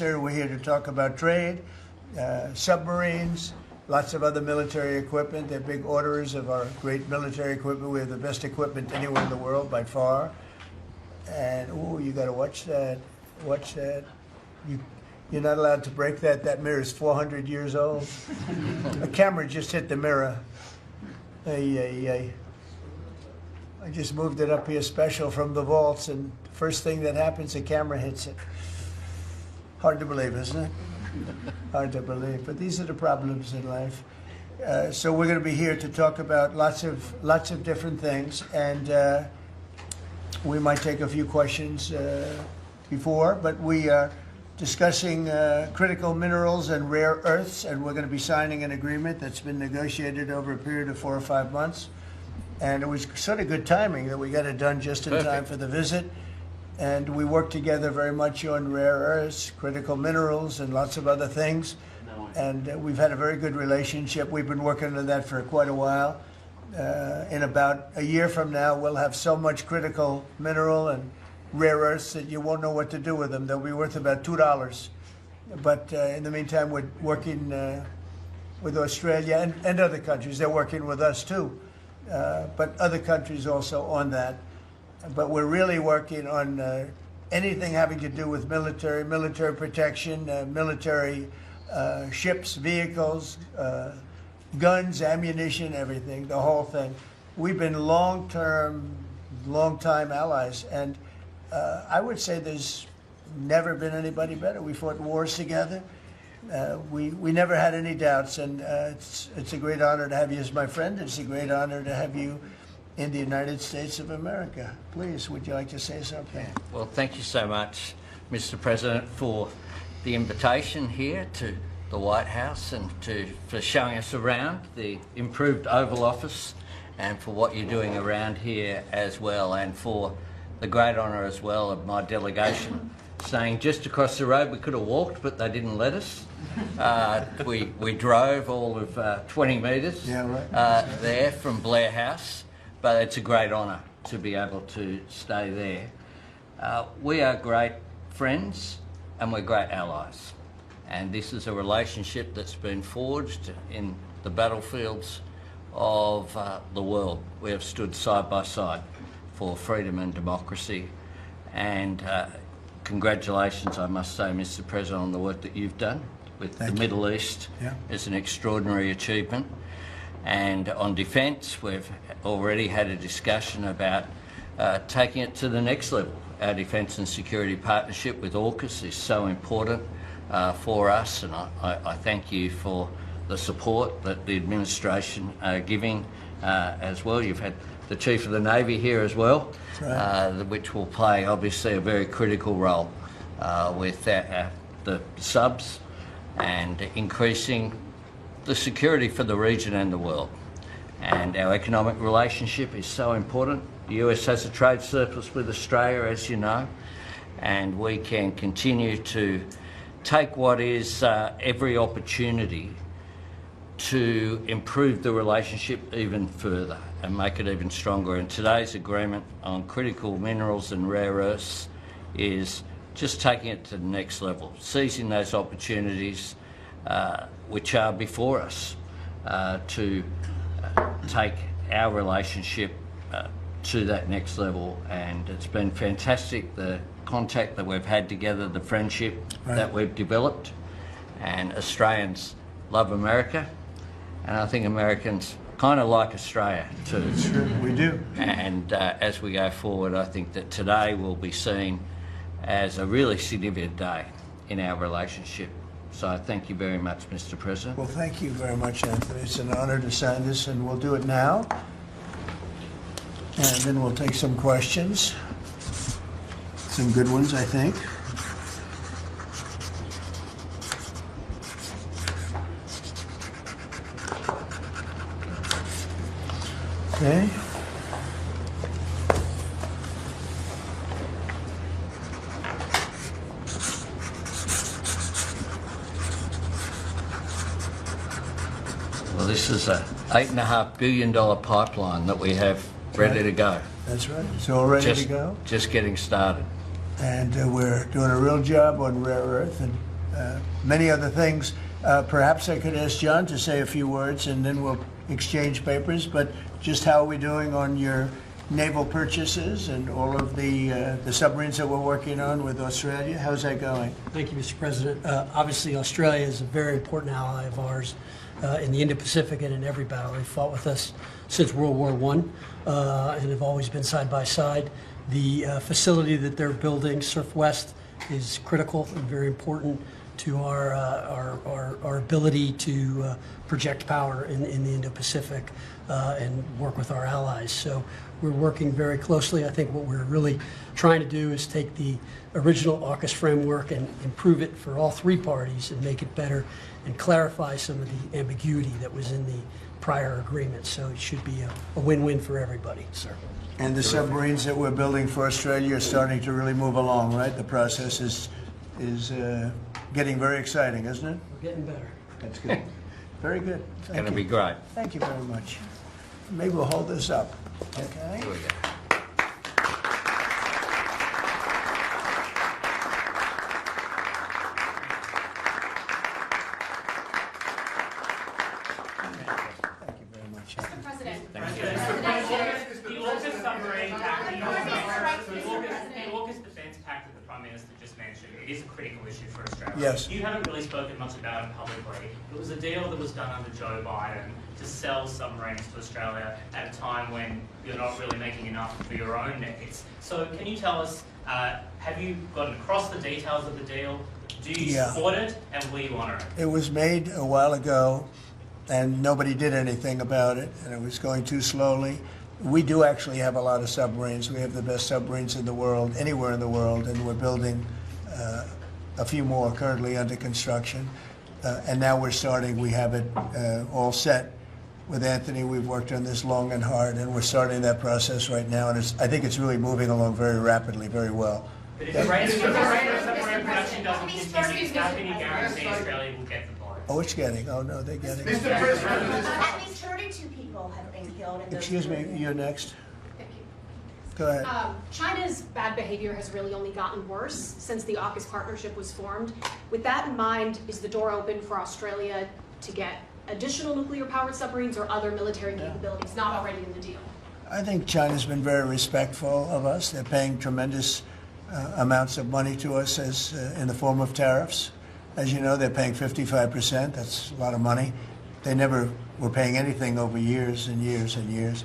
We're here to talk about trade, submarines, lots of other military equipment. They're big orderers of our great military equipment. We have the best equipment anywhere in the world by far. And, oh, you got to watch that. Watch that. You're not allowed to break that. That mirror is 400 years old. A camera just hit the mirror. I just moved it up here special from the vaults, and first thing that happens, the camera hits it. Hard to believe, isn't it? Hard to believe, but these are the problems in life. So we're going to be here to talk about lots of different things, and we might take a few questions before, but we are discussing critical minerals and rare earths, and we're going to be signing an agreement that's been negotiated over a period of 4 or 5 months. And it was sort of good timing that we got it done just in time for the visit. And we work together very much on rare earths, critical minerals, and lots of other things. And we've had a very good relationship. We've been working on that for quite a while. In about a year from now, we'll have so much critical mineral and rare earths that you won't know what to do with them. They'll be worth about $2. But in the meantime, we're working with Australia and other countries. They're working with us too. But other countries also on that. But we're really working on anything having to do with military protection, military ships, vehicles, guns, ammunition, everything, the whole thing. We've been long-time allies, and I would say there's never been anybody better. We fought wars together. We never had any doubts, and it's a great honor to have you as my friend. It's a great honor to have you in the United States of America. Please, would you like to say something? Well, thank you so much, Mr. President, for the invitation here to the White House and for showing us around the improved Oval Office, and for what you're doing around here as well, and for the great honour as well of my delegation staying just across the road. We could have walked, but they didn't let us. We drove all of 20 metres there from Blair House, but it's a great honour to be able to stay there. We are great friends and we're great allies, and this is a relationship that's been forged in the battlefields of the world. We have stood side by side for freedom and democracy, and congratulations, I must say, Mr. President, on the work that you've done with the Middle East. It's an extraordinary achievement. And on defence, we've already had a discussion about taking it to the next level. Our defence and security partnership with AUKUS is so important for us, and I thank you for the support that the administration are giving as well. You've had the Chief of the Navy here as well, which will play obviously a very critical role with the subs and increasing the security for the region and the world. And our economic relationship is so important. The US has a trade surplus with Australia, as you know, and we can continue to take what is every opportunity to improve the relationship even further and make it even stronger. And today's agreement on critical minerals and rare earths is just taking it to the next level, seizing those opportunities which are before us to take our relationship to that next level. And it's been fantastic, the contact that we've had together, the friendship that we've developed. And Australians love America, and I think Americans kind of like Australia too. Sure, we do. And as we go forward, I think that today will be seen as a really significant day in our relationship. So I thank you very much, Mr. President. Well, thank you very much, Anthony. It's an honor to sign this, and we'll do it now. And then we'll take some questions. Some good ones, I think. Okay. Well, this is a $8.5 billion pipeline that we have ready to go. That's right. It's all ready to go. Just getting started. And we're doing a real job on rare earth and many other things. Perhaps I could ask John to say a few words, and then we'll exchange papers. But just how are we doing on your naval purchases and all of the submarines that we're working on with Australia? How's that going? Thank you, Mr. President. Obviously, Australia is a very important ally of ours in the Indo-Pacific and in every battle. They fought with us since World War I and have always been side by side. The facility that they're building, Surf West, is critical and very important to our ability to project power in the Indo-Pacific and work with our allies. So we're working very closely. I think what we're really trying to do is take the original AUKUS framework and improve it for all three parties and make it better and clarify some of the ambiguity that was in the prior agreement. So it should be a win-win for everybody, sir. And the submarines that we're building for Australia are starting to really move along, right? The process is getting very exciting, isn't it? We're getting better. That's good. Very good. It's going to be great. Thank you very much. Maybe we'll hold this up. Okay. Here we go. Thank you very much. Mr. President. The AUKUS submarine pact, the AUKUS defence pact that the Prime Minister just mentioned, it is a critical issue for Australia. Yes. You haven't really spoken much about it publicly. It was a deal that was done under Joe Biden to sell submarines to Australia at a time when you're not really making enough for your own needs. So can you tell us, have you gotten across the details of the deal? Do you support it, and will you honour it? It was made a while ago, and nobody did anything about it, and it was going too slowly. We do actually have a lot of submarines. We have the best submarines in the world, anywhere in the world, and we're building a few more currently under construction. And now we're starting, we have it all set. With Anthony, we've worked on this long and hard, and we're starting that process right now, and I think it's really moving along very rapidly, very well. But if the rate of submarine production doesn't continue, how can you guarantee Australia will get the boat? Oh, it's getting, oh no, they're getting it. At least 32 people have been killed in those. Excuse me, you're next. Thank you. Go ahead. China's bad behavior has really only gotten worse since the AUKUS partnership was formed. With that in mind, is the door open for Australia to get additional nuclear-powered submarines or other military capabilities not already in the deal? I think China's been very respectful of us. They're paying tremendous amounts of money to us as in the form of tariffs. As you know, they're paying 55%. That's a lot of money. They never were paying anything over years and years and years.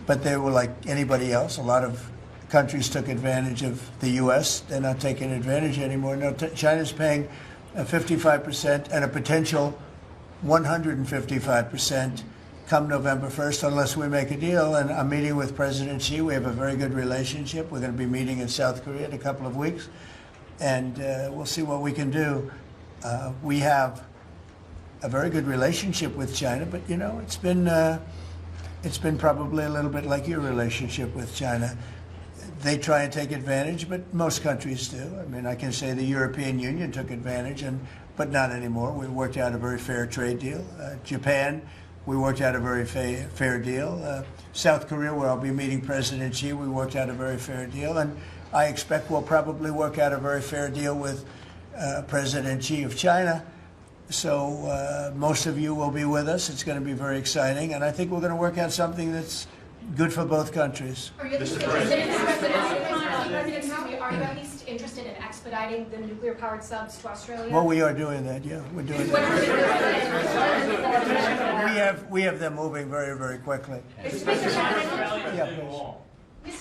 But they were like anybody else. A lot of countries took advantage of the U.S. They're not taking advantage anymore. No, China's paying 55% and a potential 155% come November 1st unless we make a deal. And I'm meeting with President Xi. We have a very good relationship. We're going to be meeting in South Korea in a couple of weeks. And we'll see what we can do. We have a very good relationship with China, but you know, it's been probably a little bit like your relationship with China. They try and take advantage, but most countries do. I mean, I can say the European Union took advantage, but not anymore. We worked out a very fair trade deal. Japan, we worked out a very fair deal. South Korea, where I'll be meeting President Xi, we worked out a very fair deal. And I expect we'll probably work out a very fair deal with President Xi of China. So most of you will be with us. It's going to be very exciting. And I think we're going to work out something that's good for both countries. Are you at least interested in expediting the nuclear-powered subs to Australia? Well, we are doing that, yeah. We're doing that. We have them moving very, very quickly. Mr.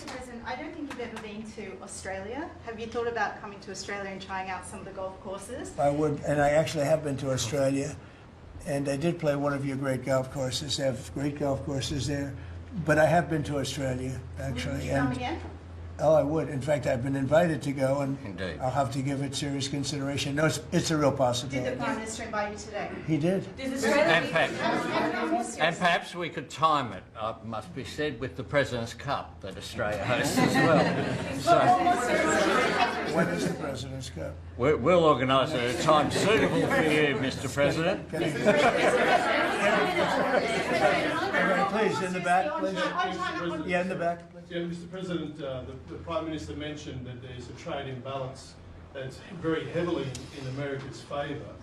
President, I don't think you've ever been to Australia. Have you thought about coming to Australia and trying out some of the golf courses? I would, and I actually have been to Australia, and I did play one of your great golf courses. They have great golf courses there. But I have been to Australia, actually. Would you come again? Oh, I would. In fact, I've been invited to go, and Indeed. I'll have to give it serious consideration. No, it's a real Did possibility. the Prime Minister invite you today? He did. And perhaps we could time it, must be said, with the President's Cup that Australia hosts as well. So When is the President's Cup? we'll organise it at a time suitable for you, Mr. President. Can I- Please, in the back, please. Yeah, in the back. Yeah, Mr. President, the Prime Minister mentioned that there's a trade imbalance that's very heavily in America's favour.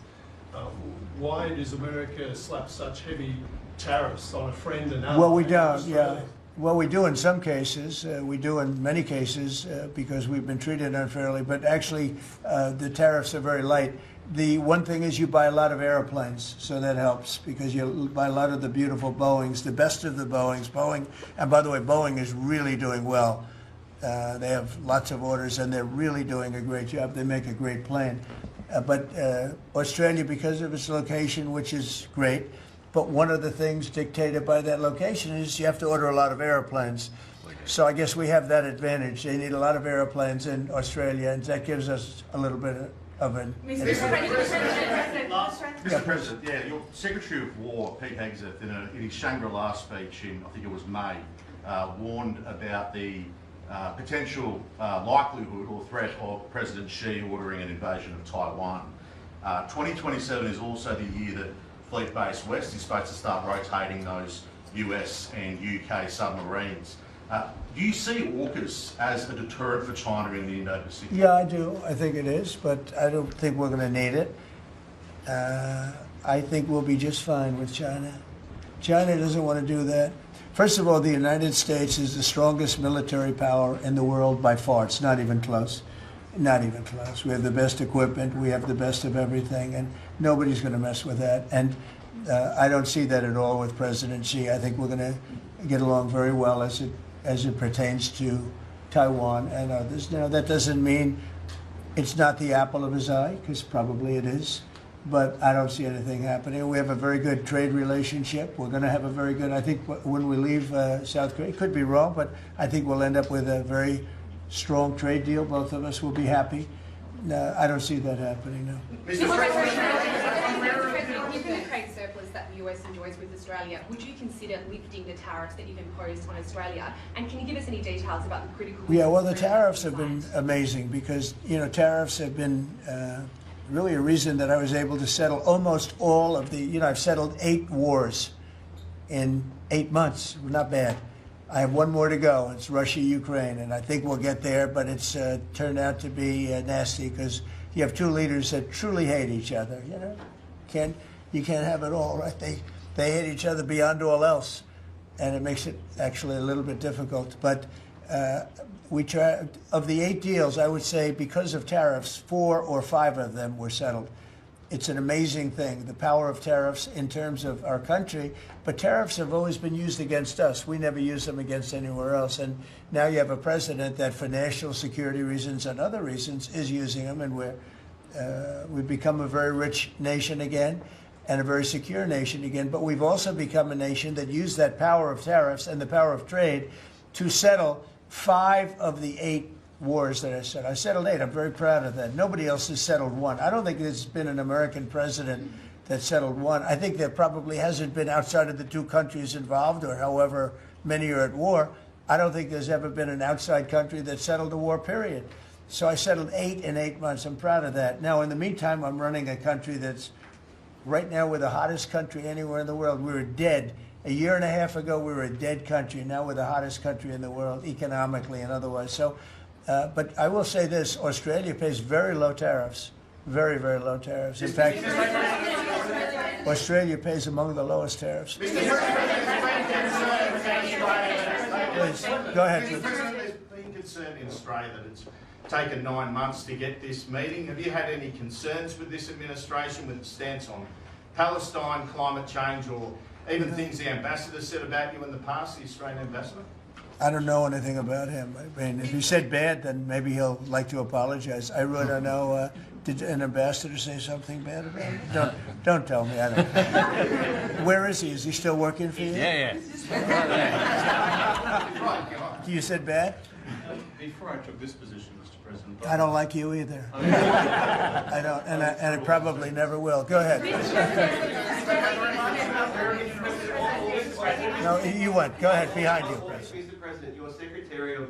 Why does America slap such heavy tariffs on a friend and ally? Well, we don't, Australia? yeah. Well, we do in some cases. We do in many cases because we've been treated unfairly. But actually, the tariffs are very light. The one thing is you buy a lot of airplanes, so that helps because you buy a lot of the beautiful Boeings, the best of the Boeings. Boeing, and by the way, Boeing is really doing well. They have lots of orders, and they're really doing a great job. They make a great plane. But Australia, because of its location, which is great, but one of the things dictated by that location is you have to order a lot of airplanes. So I guess we have that advantage. They need a lot of airplanes in Australia, and that gives us a little bit of an advantage. Mr. President, yeah, your Secretary of War, Pete Hegseth, in his Shangri-La speech in, I think it was May, warned about the potential likelihood or threat of President Xi ordering an invasion of Taiwan. 2027 is also the year that Fleet Base West is supposed to start rotating those US and UK submarines. Do you see AUKUS as a deterrent for China in the Indo-Pacific? Yeah, I do. I think it is, but I don't think we're going to need it. I think we'll be just fine with China. China doesn't want to do that. First of all, the United States is the strongest military power in the world by far. It's not even close. Not even close. We have the best equipment. We have the best of everything, and nobody's going to mess with that. And I don't see that at all with President Xi. I think we're going to get along very well as it pertains to Taiwan and others. Now, that doesn't mean it's not the apple of his eye, because probably it is. But I don't see anything happening. We have a very good trade relationship. We're going to have a very good, I think when we leave South Korea, could be wrong, but I think we'll end up with a very strong trade deal. Both of us will be happy. No, I don't see that happening, no. Given the trade surplus that the US enjoys with Australia, would you consider lifting the tariffs that you've imposed on Australia? And can you give us any details about the critical... Yeah, well, the tariffs have been amazing because, tariffs have been really a reason that I was able to settle almost all of the, I've settled 8 wars in 8 months. Not bad. I have one more to go. It's Russia-Ukraine, and I think we'll get there, but it's turned out to be nasty because you have 2 leaders that truly hate each other, You can't have it all, right? They hate each other beyond all else, and it makes it actually a little bit difficult. But we try, of the 8 deals, I would say because of tariffs, 4 or 5 of them were settled. It's an amazing thing, the power of tariffs in terms of our country. But tariffs have always been used against us. We never use them against anywhere else. And now you have a president that for national security reasons and other reasons is using them. And we've become a very rich nation again and a very secure nation again. But we've also become a nation that used that power of tariffs and the power of trade to settle 5 of the 8 wars that I settled. I settled 8. I'm very proud of that. Nobody else has settled 1. I don't think there's been an American president that settled 1. I think there probably hasn't been outside of the 2 countries involved, or however many are at war. I don't think there's ever been an outside country that settled a war, period. So I settled 8 in 8 months. I'm proud of that. Now, in the meantime, I'm running a country that's right now we're the hottest country anywhere in the world. We were dead. A year and a half ago, we were a dead country. Now we're the hottest country in the world, economically and otherwise. So. But I will say this, Australia pays very low tariffs, very, very low tariffs. In fact, Australia pays among the lowest tariffs. Please, go ahead. Mr. President, there's been concern in Australia that it's taken 9 months to get this meeting. Have you had any concerns with this administration, with its stance on Palestine, climate change, or even things the ambassador said about you in the past, the Australian ambassador? I don't know anything about him. I mean, if he said bad, then maybe he'll like to apologize. I really don't know. Did an ambassador say something bad about him? Don't tell me. I don't know. Where is he? Is he still working for you? Yeah. You said bad? Before I took this position, Mr. President... I don't like you either. I don't, and I probably never will. Go ahead. No, you went. Go ahead, behind you, President. Mr. President, your Secretary of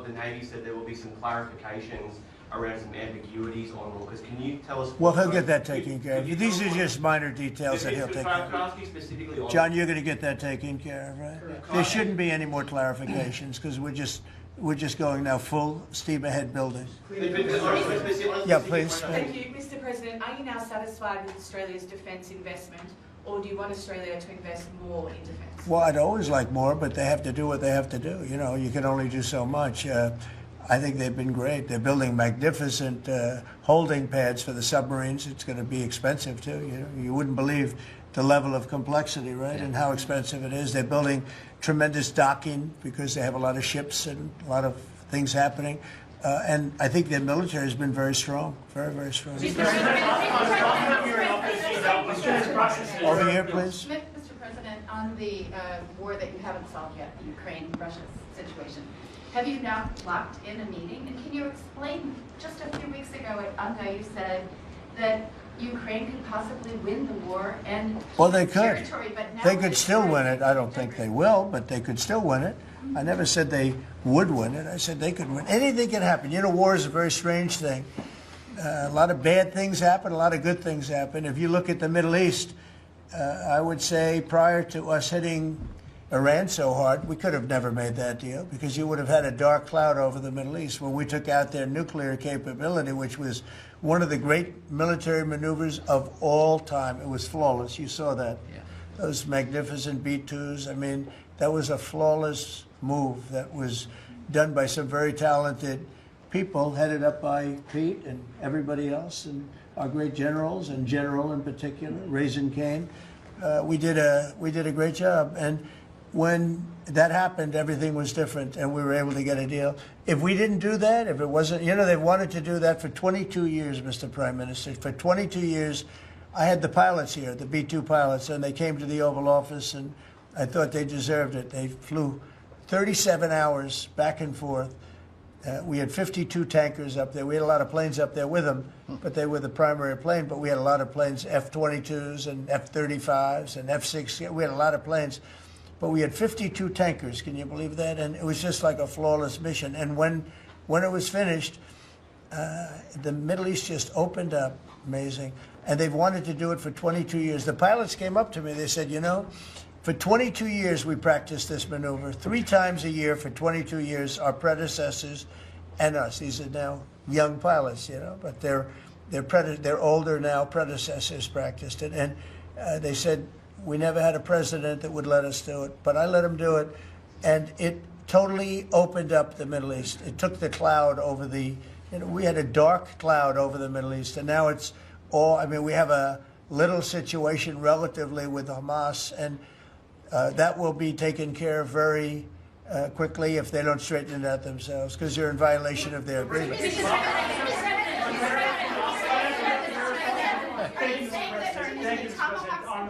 the Navy said there will be some clarifications around some ambiguities on AUKUS. Can you tell us? Well, he'll get that taken care of. These are just minor details that he'll take care Can I ask you specifically on... John, you're going to get that taken care of, right? There shouldn't be any more clarifications because we're just going now full steam ahead building. Yeah, please. Thank you. Mr. President, are you now satisfied with Australia's defence investment, or do you want Australia to invest more in defence? Well, I'd always like more, but they have to do what they have to do. You know, you can only do so much. I think they've been great. They're building magnificent holding pads for the submarines. It's going to be expensive, too. You know, you wouldn't believe the level of complexity, right, and how expensive it is. They're building tremendous docking because they have a lot of ships and a lot of things happening. And I think their military has been very strong, very, very strong. Over here, please. Mr. President, on the war that you haven't solved yet, the Ukraine-Russia situation, have you now locked in a meeting? And can you explain, just a few weeks ago at UNGA, you said that Ukraine could possibly win the war and well, they could. Territory, but now they could still win it. I don't think they will, but they could still win it. I never said they would win it. I said they could win. Anything can happen. You know, war is a very strange thing. A lot of bad things happen, a lot of good things happen. If you look at the Middle East, I would say prior to us hitting Iran so hard, we could have never made that deal because you would have had a dark cloud over the Middle East when we took out their nuclear capability, which was one of the great military maneuvers of all time. It was flawless. You saw that. Yeah. Those magnificent B-2s. I mean, that was a flawless move that was done by some very talented people, headed up by Pete and everybody else, and our great generals, and General in particular, Raisin Kane. We did a great job. And when that happened, everything was different, and we were able to get a deal. If we didn't do that, if it wasn't, you know, they wanted to do that for 22 years, Mr. Prime Minister. For 22 years, I had the pilots here, the B-2 pilots, and they came to the Oval Office, and I thought they deserved it. They flew 37 hours back and forth. We had 52 tankers up there. We had a lot of planes up there with them, but they were the primary plane. But we had a lot of planes, F-22s and F-35s and F-6. We had a lot of planes. But we had 52 tankers. Can you believe that? And it was just like a flawless mission. And when it was finished, the Middle East just opened up. Amazing. And they've wanted to do it for 22 years. The pilots came up to me. They said, you know, for 22 years, we practiced this maneuver 3 times a year for 22 years, our predecessors and us. These are now young pilots, you know, but they're older now. Predecessors practiced it. And they said, we never had a president that would let us do it, but I let him do it. And it totally opened up the Middle East. It took the cloud over the, you know, we had a dark cloud over the Middle East, and now it's all, I mean, we have a little situation relatively with Hamas, and that will be taken care of very quickly if they don't straighten it out themselves, because they're in violation of their agreement.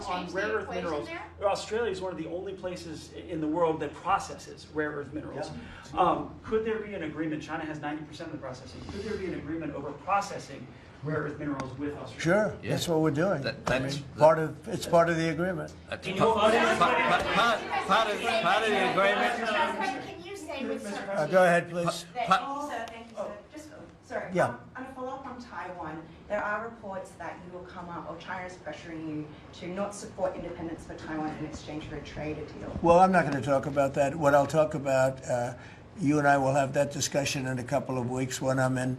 On rare earth minerals, Australia is one of the only places in the world that processes rare earth minerals. Could there be an agreement? China has 90% of the processing. Could there be an agreement over processing rare earth minerals with Australia? Sure, yeah. That's what we're doing. It's part of the agreement. Part of the agreement. Can you say with certainty? Go ahead, please. Thank you, sir. Just, sorry. Yeah. On a follow-up on Taiwan, there are reports that you will come up, or China is pressuring you to not support independence for Taiwan in exchange for a trade deal. Well, I'm not going to talk about that. What I'll talk about, you and I will have that discussion in a couple of weeks when I'm in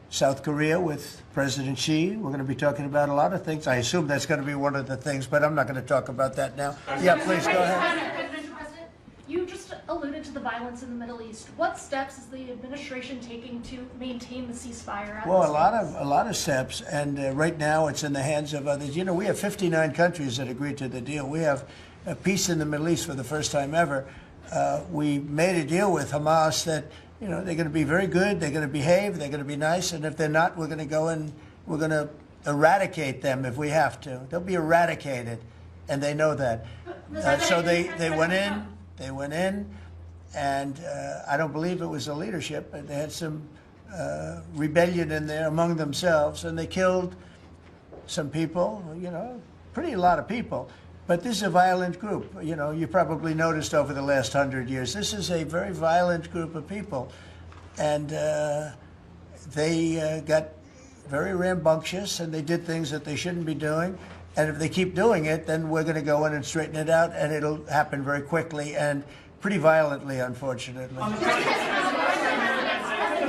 South Korea with President Xi. We're going to be talking about a lot of things. I assume that's going to be one of the things, but I'm not going to talk about that now. Yeah, please go ahead. President, you just alluded to the violence in the Middle East. What steps is the administration taking to maintain the ceasefire? Well, a lot of steps, and right now it's in the hands of others. You know, we have 59 countries that agreed to the deal. We have a peace in the Middle East for the first time ever. We made a deal with Hamas that, you know, they're going to be very good, they're going to behave, they're going to be nice, and if they're not, we're going to go and we're going to eradicate them if we have to. They'll be eradicated, and they know that. So they went in, and I don't believe it was the leadership, but they had some rebellion in there among themselves, and they killed some people, you know, a lot of people. But this is a violent group. You know, you probably noticed over the last 100 years, this is a very violent group of people. And they got very rambunctious and they did things that they shouldn't be doing. And if they keep doing it, then we're going to go in and straighten it out, and it'll happen very quickly and pretty violently, unfortunately. Go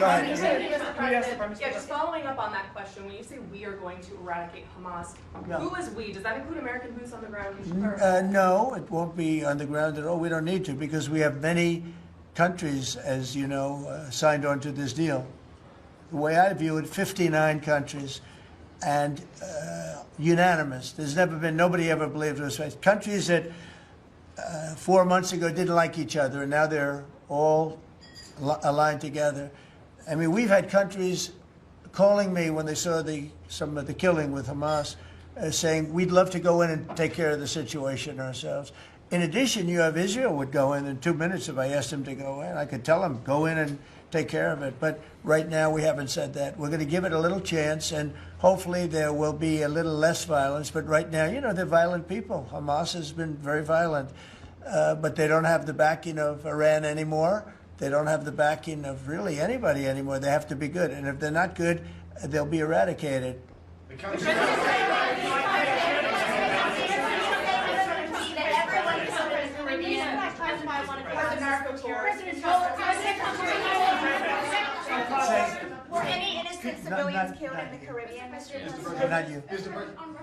ahead. Yeah, just following up on that question, when you say we are going to eradicate Hamas, who is we? Does that include American boots on the ground? No, it won't be on the ground at all. We don't need to, because we have many countries, as you know, signed on to this deal. The way I view it, 59 countries, and unanimous. There's never been, nobody ever believed this. Countries that 4 months ago didn't like each other, and now they're all aligned together. I mean, we've had countries calling me when they saw some of the killing with Hamas, saying, we'd love to go in and take care of the situation ourselves. In addition, you have Israel would go in 2 minutes if I asked them to go in. I could tell them, go in and take care of it. But right now, we haven't said that. We're going to give it a little chance, and hopefully there will be a little less violence. But right now, you know, they're violent people. Hamas has been very violent. But they don't have the backing of Iran anymore. They don't have the backing of really anybody anymore. They have to be good. And if they're not good, they'll be eradicated. Were any innocent civilians killed in the Caribbean, Mr. President? Not you.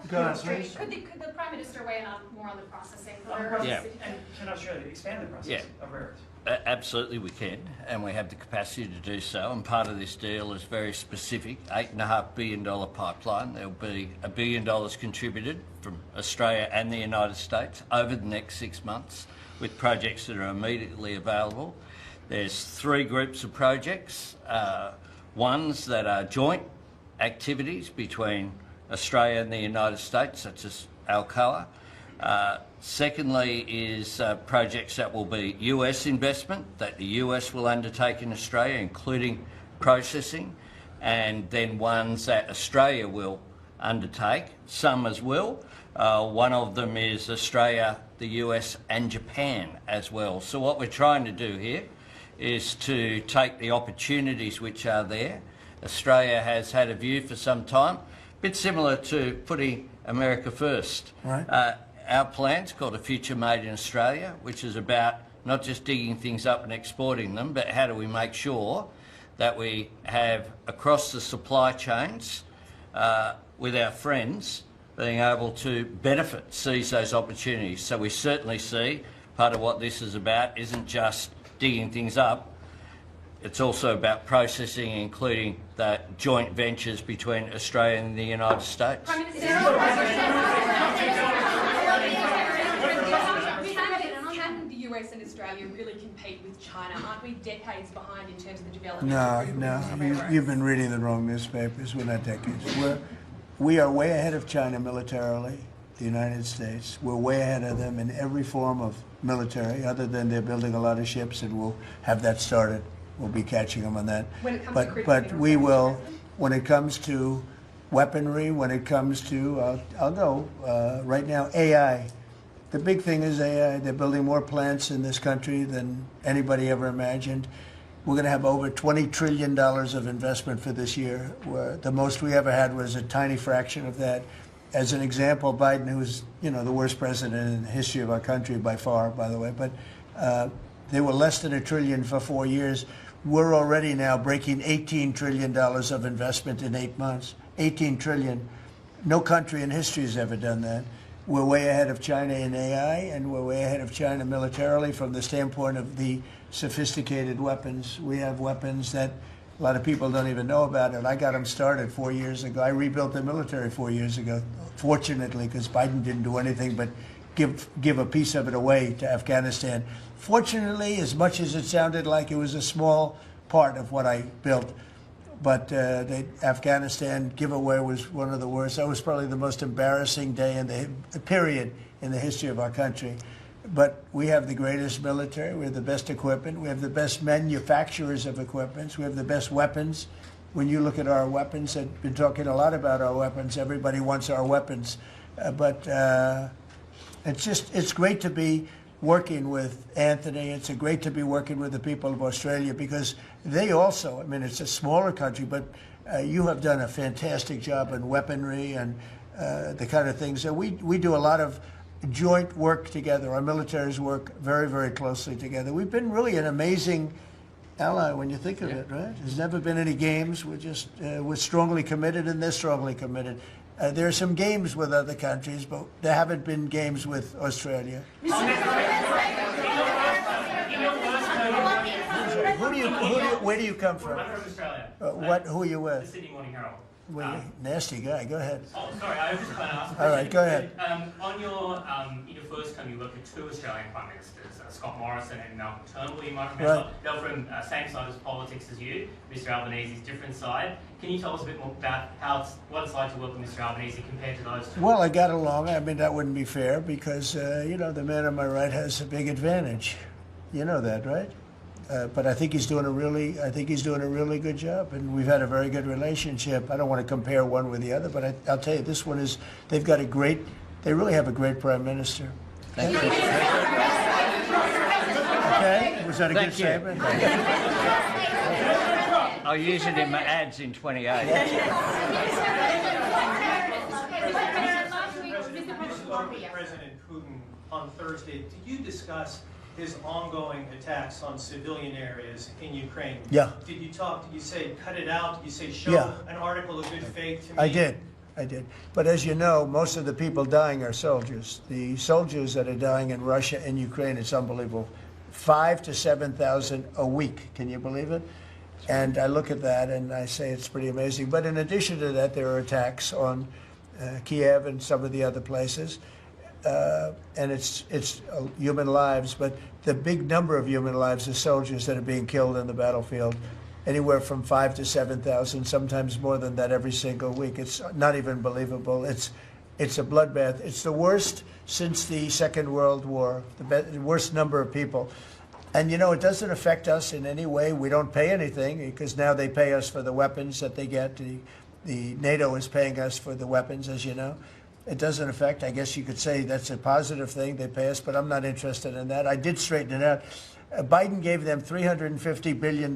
Go on, please. Could the Prime Minister weigh in on more on the processing? Yeah. And can Australia expand the process of rare earths? Absolutely we can, and we have the capacity to do so, and part of this deal is very specific, $8.5 billion pipeline. There'll be $1 billion contributed from Australia and the United States over the next 6 months with projects that are immediately available. There's 3 groups of projects, ones that are joint activities between Australia and the United States, such as AUKUS. Secondly is projects that will be US investment that the US will undertake in Australia, including processing, and then ones that Australia will undertake, some as well. One of them is Australia, the US and Japan as well. So what we're trying to do here is to take the opportunities which are there. Australia has had a view for some time, a bit similar to putting America first. Right. Our plan's called A Future Made in Australia, which is about not just digging things up and exporting them, but how do we make sure that we have across the supply chains with our friends being able to benefit, seize those opportunities. So we certainly see part of what this is about isn't just digging things up, it's also about processing, including the joint ventures between Australia and the United States. Can the US and Australia really compete with China? Aren't we decades behind in terms of the development? No. You've been reading the wrong newspapers. We're not decades. We are way ahead of China militarily, the United States. We're way ahead of them in every form of military, other than they're building a lot of ships, and we'll have that started. We'll be catching them on that. When it comes but we will, when it comes to weaponry, when it comes to, I'll go, right now, AI. The big thing is AI. They're building more plants in this country than anybody ever imagined. We're going to have over $20 trillion of investment for this year, where the most we ever had was a tiny fraction of that. As an example, Biden, who's the worst president in the history of our country by far, by the way, but they were less than $1 trillion for 4 years. We're already now breaking $18 trillion of investment in 8 months. $18 trillion. No country in history has ever done that. We're way ahead of China in AI, and we're way ahead of China militarily from the standpoint of the sophisticated weapons. We have weapons that a lot of people don't even know about it. I got them started 4 years ago. I rebuilt the military 4 years ago, fortunately, because Biden didn't do anything but give a piece of it away to Afghanistan. Fortunately, as much as it sounded like it was a small part of what I built, but the Afghanistan giveaway was one of the worst. That was probably the most embarrassing day in the period in the history of our country. But we have the greatest military. We have the best equipment. We have the best manufacturers of equipment. We have the best weapons. When you look at our weapons, I've been talking a lot about our weapons. Everybody wants our weapons. But it's great to be working with Anthony. It's great to be working with the people of Australia because they also, I mean, it's a smaller country, but you have done a fantastic job in weaponry and the kind of things that we do a lot of joint work together. Our militaries work very, very closely together. We've been really an amazing ally when you think of it, right? There's never been any games. We're strongly committed, and they're strongly committed. There are some games with other countries, but there haven't been games with Australia. Where do you come from? I'm from Australia. Who are you The with? Sydney Morning Herald. Nasty guy. Go ahead. Oh, sorry, I was just going to ask a All right, question. go ahead. On in your first term, you worked with two Australian Prime Ministers, Scott Morrison and Malcolm Turnbull, you might remember. Right. They were from same side of politics as you. Mr Albanese's different side. Can you tell us a bit more about what it's like to work with Mr Albanese compared to those two? Well, I got along. I mean, that wouldn't be fair because, the man on my right has a big advantage. You know that, right? But I think he's doing a really good job, and we've had a very good relationship. I don't want to compare one with the other, but I'll tell you, this one is. They really have a great prime minister. Thank you. Okay, was that a good statement? I'll use it in my ads in 28. President Putin on Thursday, did you discuss his ongoing attacks on civilian areas in Ukraine? Yeah. Did you say cut it out? Did you say show Yeah. an article of good faith to me? I did. But as you know, most of the people dying are soldiers. The soldiers that are dying in Russia and Ukraine, it's unbelievable. 5,000 to 7,000 a week. Can you believe it? And I look at that and I say it's pretty amazing. But in addition to that, there are attacks on Kiev and some of the other places. And it's human lives, but the big number of human lives are soldiers that are being killed in the battlefield. Anywhere from 5,000 to 7,000, sometimes more than that every single week. It's not even believable. It's a bloodbath. It's the worst since the Second World War, the worst number of people. And it doesn't affect us in any way. We don't pay anything because now they pay us for the weapons that they get. The NATO is paying us for the weapons, as you know. It doesn't affect. I guess you could say that's a positive thing. They pay us, but I'm not interested in that. I did straighten it out. Biden gave them $350 billion.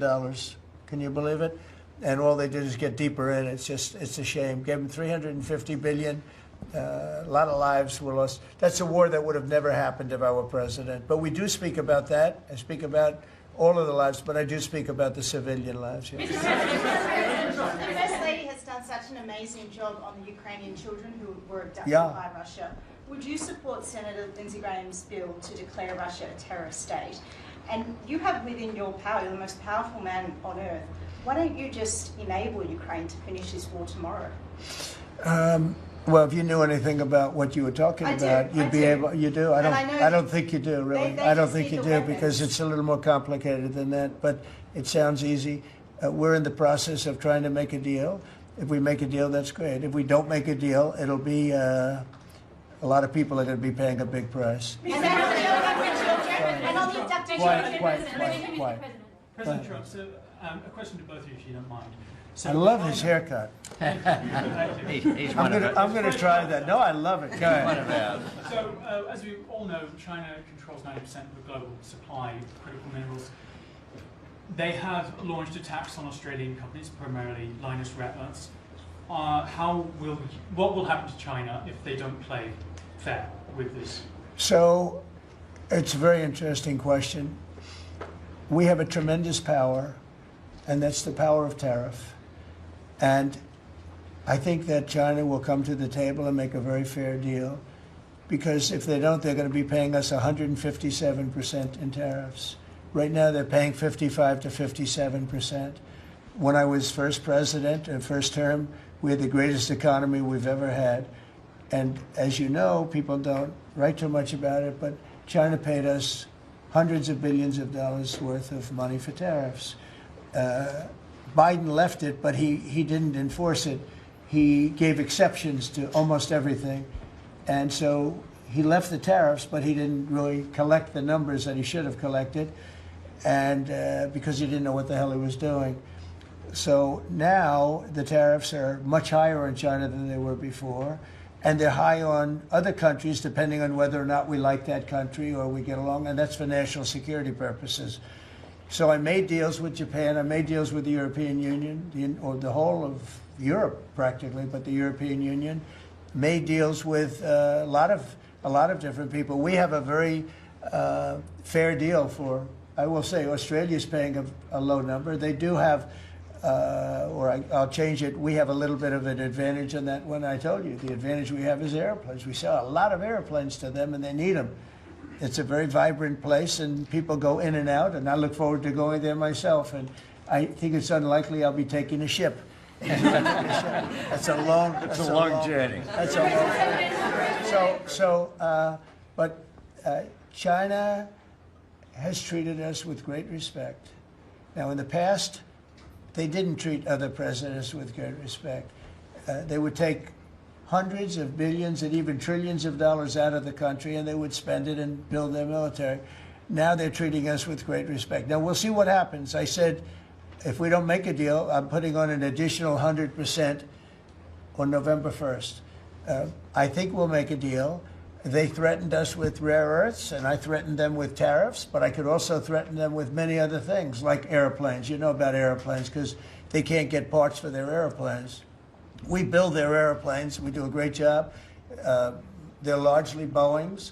Can you believe it? And all they did is get deeper in. It's a shame. Gave them $350 billion. A lot of lives were lost. That's a war that would have never happened if I were president. But we do speak about that. I speak about all of the lives, but I do speak about the civilian lives. Yeah. The First Lady has done such an amazing job on the Ukrainian children who were abducted by Russia. Would you support Senator Lindsey Graham's bill to declare Russia a terrorist state? And you have within your power, you're the most powerful man on earth. Why don't you just enable Ukraine to finish this war tomorrow? Well, if you knew anything about what you were talking about, you'd be able. You do. I don't think you do, really. I don't think you do because it's a little more complicated than that. But it sounds easy. We're in the process of trying to make a deal. If we make a deal, that's great. If we don't make a deal, it'll be a lot of people are going to be paying a big price. Quiet. President Trump, so a question to both of you, if you don't mind. So I love his haircut. He's one of I'm going to try that. No, I love it. Go ahead. So, as we all know, China controls 90% of the global supply of critical minerals. They have launched attacks on Australian companies, primarily Lynas Rare Earths. What will happen to China if they don't play fair with this? So, it's a very interesting question. We have a tremendous power, and that's the power of tariff. And I think that China will come to the table and make a very fair deal, because if they don't, they're going to be paying us 157% in tariffs. Right now, they're paying 55 to 57%. When I was first president, first term, we had the greatest economy we've ever had. And as you know, people don't write too much about it, but China paid us hundreds of billions of dollars worth of money for tariffs. Biden left it, but he didn't enforce it. He gave exceptions to almost everything. And so he left the tariffs, but he didn't really collect the numbers that he should have collected, and because he didn't know what the hell he was doing. So now the tariffs are much higher in China than they were before. and they're high on other countries, depending on whether or not we like that country or we get along, and that's for national security purposes. So I made deals with Japan, I made deals with the European Union, or the whole of Europe practically, but the European Union, made deals with a lot of different people. We have a very fair deal for, I will say, Australia's paying a low number. They do have, I'll change it, we have a little bit of an advantage on that one. I told you, the advantage we have is airplanes. We sell a lot of airplanes to them and they need them. It's a very vibrant place and people go in and out, and I look forward to going there myself. And I think it's unlikely I'll be taking a ship. That's a long journey. That's a long. But China has treated us with great respect. Now, in the past, they didn't treat other presidents with great respect. They would take hundreds of billions and even trillions of dollars out of the country, and they would spend it and build their military. Now they're treating us with great respect. Now, we'll see what happens. I said, if we don't make a deal, I'm putting on an additional 100% on November 1st. I think we'll make a deal. They threatened us with rare earths, and I threatened them with tariffs, but I could also threaten them with many other things, like airplanes. You know about airplanes, because they can't get parts for their airplanes. We build their airplanes. We do a great job. They're largely Boeings,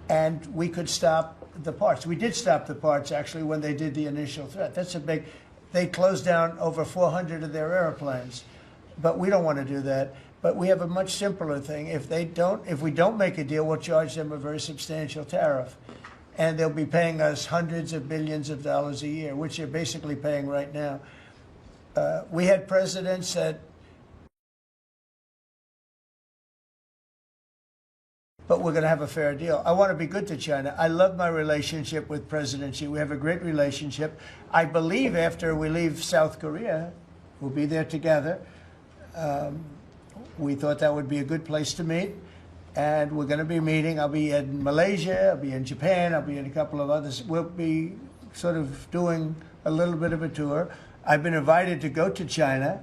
and we could stop the parts. We did stop the parts, actually, when they did the initial threat. That's a big... They closed down over 400 of their airplanes, but we don't want to do that. But we have a much simpler thing. If we don't make a deal, we'll charge them a very substantial tariff, and they'll be paying us hundreds of billions of dollars a year, which they're basically paying right now. We had presidents that... But we're going to have a fair deal. I want to be good to China. I love my relationship with President Xi. We have a great relationship. I believe after we leave South Korea, we'll be there together. We thought that would be a good place to meet, and we're going to be meeting. I'll be in Malaysia, I'll be in Japan, I'll be in a couple of others. We'll be sort of doing a little bit of a tour. I've been invited to go to China,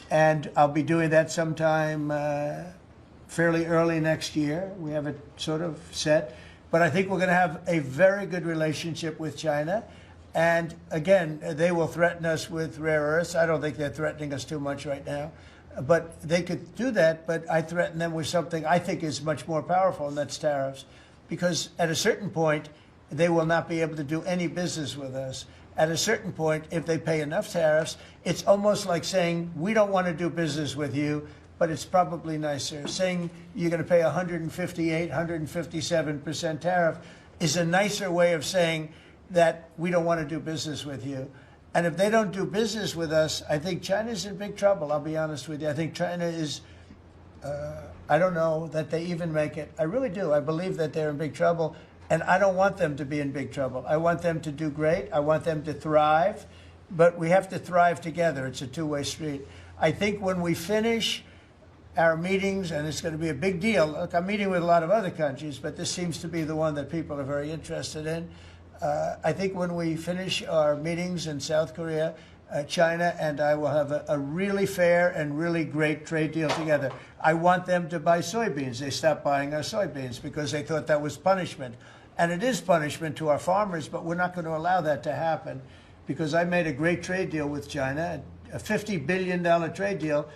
and I'll be doing that sometime fairly early next year. We have it sort of set. But I think we're going to have a very good relationship with China. And again, they will threaten us with rare earths. I don't think they're threatening us too much right now. But they could do that, but I threaten them with something I think is much more powerful, and that's tariffs. Because at a certain point, they will not be able to do any business with us. At a certain point, if they pay enough tariffs, it's almost like saying, we don't want to do business with you, but it's probably nicer. Saying you're going to pay 158, 157% tariff is a nicer way of saying that we don't want to do business with you. And if they don't do business with us, I think China's in big trouble, I'll be honest with you. I think China is, I don't know that they even make it. I really do. I believe that they're in big trouble, and I don't want them to be in big trouble. I want them to do great. I want them to thrive, but we have to thrive together. It's a two-way street. I think when we finish our meetings, and it's going to be a big deal. Look, I'm meeting with a lot of other countries, but this seems to be the one that people are very interested in. I think when we finish our meetings in South Korea, China and I will have a really fair and really great trade deal together. I want them to buy soybeans. They stopped buying our soybeans because they thought that was punishment. And it is punishment to our farmers, but we're not going to allow that to happen because I made a great trade deal with China, a $50 billion trade deal,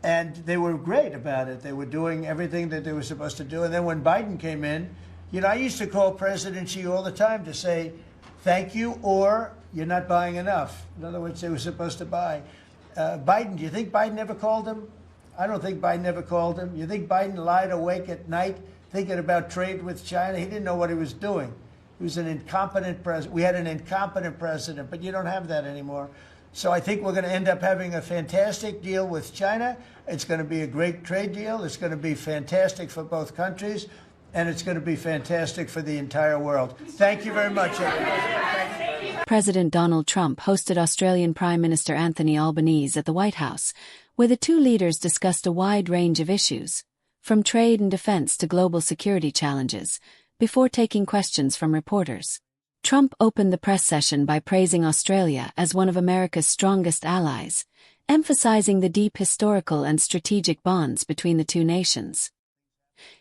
and they were great about it. They were doing everything that they were supposed to do. And then when Biden came in, you know, I used to call President Xi all the time to say, thank you, or you're not buying enough. In other words, they were supposed to buy. Biden, do you think Biden ever called him? I don't think Biden ever called him. You think Biden lied awake at night thinking about trade with China? He didn't know what he was doing. He was an incompetent president. We had an incompetent president, but you don't have that anymore. So I think we're going to end up having a fantastic deal with China. It's going to be a great trade deal. It's going to be fantastic for both countries, and it's going to be fantastic for the entire world. Thank you very much, everybody. President Donald Trump hosted Australian Prime Minister Anthony Albanese at the White House, where the two leaders discussed a wide range of issues, from trade and defense to global security challenges, before taking questions from reporters. Trump opened the press session by praising Australia as one of America's strongest allies, emphasizing the deep historical and strategic bonds between the two nations.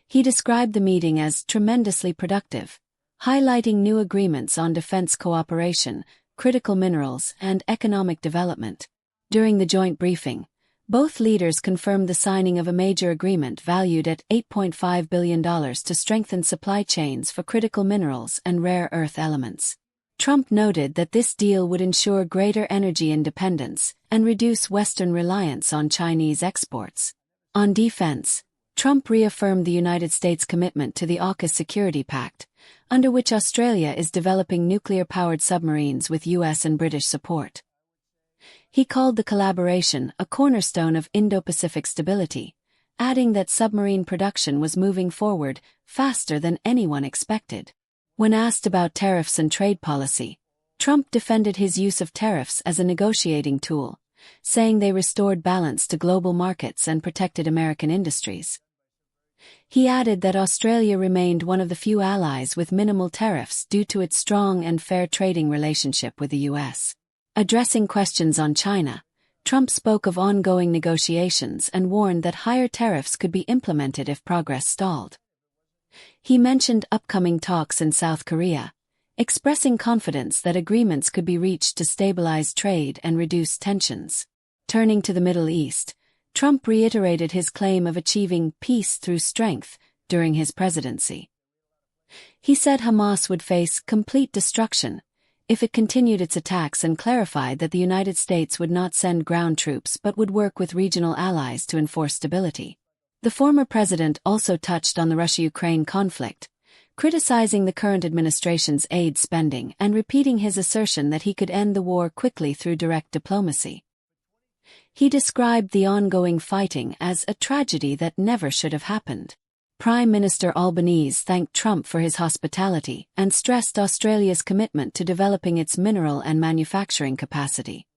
He described the meeting as tremendously productive, highlighting new agreements on defense cooperation, critical minerals, and economic development. During the joint briefing, both leaders confirmed the signing of a major agreement valued at $8.5 billion to strengthen supply chains for critical minerals and rare earth elements. Trump noted that this deal would ensure greater energy independence and reduce Western reliance on Chinese exports. On defense, Trump reaffirmed the United States' commitment to the AUKUS security pact, under which Australia is developing nuclear-powered submarines with US and British support. He called the collaboration a cornerstone of Indo-Pacific stability, adding that submarine production was moving forward faster than anyone expected. When asked about tariffs and trade policy, Trump defended his use of tariffs as a negotiating tool, saying they restored balance to global markets and protected American industries. He added that Australia remained one of the few allies with minimal tariffs due to its strong and fair trading relationship with the US. Addressing questions on China, Trump spoke of ongoing negotiations and warned that higher tariffs could be implemented if progress stalled. He mentioned upcoming talks in South Korea, expressing confidence that agreements could be reached to stabilize trade and reduce tensions. Turning to the Middle East, Trump reiterated his claim of achieving peace through strength during his presidency. He said Hamas would face complete destruction if it continued its attacks and clarified that the United States would not send ground troops but would work with regional allies to enforce stability. The former president also touched on the Russia-Ukraine conflict, criticizing the current administration's aid spending and repeating his assertion that he could end the war quickly through direct diplomacy. He described the ongoing fighting as a tragedy that never should have happened. Prime Minister Albanese thanked Trump for his hospitality and stressed Australia's commitment to developing its mineral and manufacturing capacity.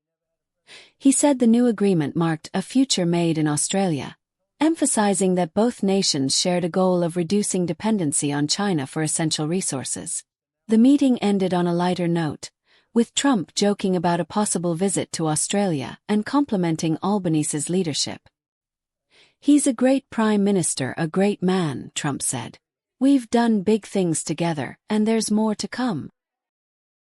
He said the new agreement marked a future made in Australia, emphasizing that both nations shared a goal of reducing dependency on China for essential resources. The meeting ended on a lighter note, with Trump joking about a possible visit to Australia and complimenting Albanese's leadership. "He's a great prime minister, a great man," Trump said. "We've done big things together, and there's more to come."